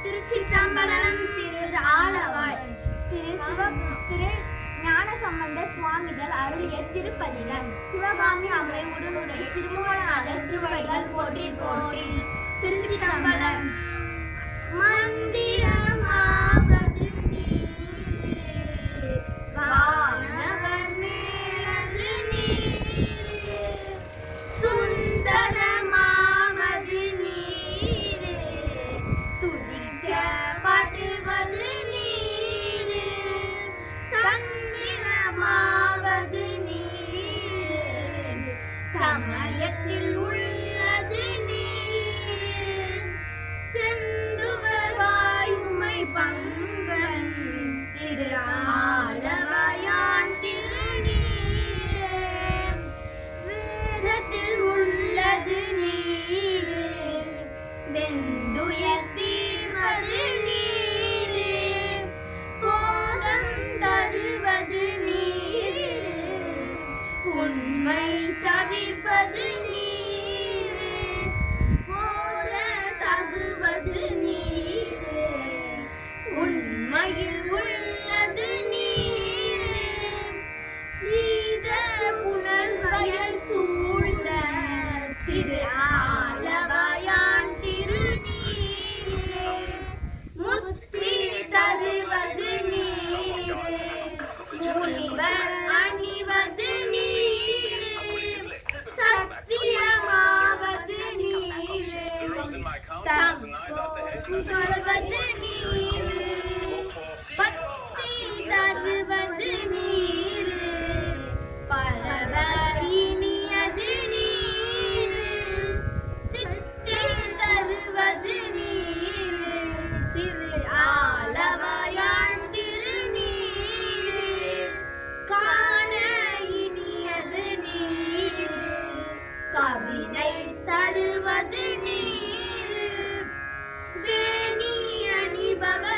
திருச்சிற்றம்பலம். திரு ஆலவாய் திரு ஞானசம்பந்த சுவாமிகள் அருளிய திருப்பதிகம். சிவகாமி அம்மை உடனுடைய திருமூலநாதர் திருவடிகள் போற்றி போற்றி. திருச்சிற்றம்பலம். மந்திரமாவது நீரே, வானவர் மேலது நீரே, சுந்தரமாவது நீரே, துதிக்கப்படுவது நீரே, தந்திரமாவது நீரே, சமயத்தில் உள்ளது நீரே, செந்துவர் வாயுமை பங்கன் திரு ஆலவாயான் திருநீரே, வேதத்தில் உள்ளது நீரே, வெந்துயர் தீர்வது நீரே, போதம் தருவது நீரே, உண்மை தவிர்ப்பது நீரே, போத தகுவது நீரே, உண்மையில் உள்ளது நீரே, சீத புனல் வயல் சூழ்ந்த திரு ஆலவாயான் திருநீரே, முத்தி தருவது நீரே, முனிவர் அணிவது நீரே, சத்தியமாவது நீரே, தருவது நீரே, பக்தி தருவது நீரே, பலவர் இனியது நீரே, சித்தி தருவது நீரே, திரு ஆலவாயான் திருநீரே, காண இனியது நீரே, கவிதை தருவது நீரே, வேணி அணிபவர்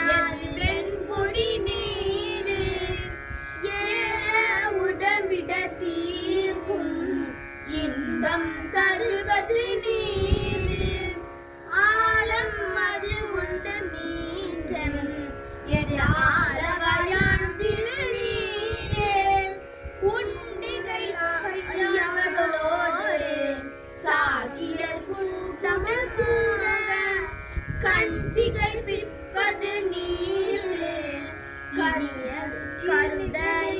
எது வெண்கொடி நீரு ஏழ உடம்பிட தீர்க்கும் இன்பம் தருவது நீரு ஆழம் அது உண்டு நீச்சம் எது ஆலவயான் திருநீரே உண்டிகை ஐயவர்களோடு சாகியர் கூட்டமிழ் கூட கண்டிகை பிற்பது நீரு கருத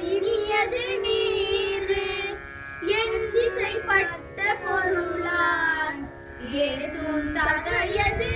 இனியது நீரு என் திசைப்பட்ட பொருளால் ஏதும் தகையது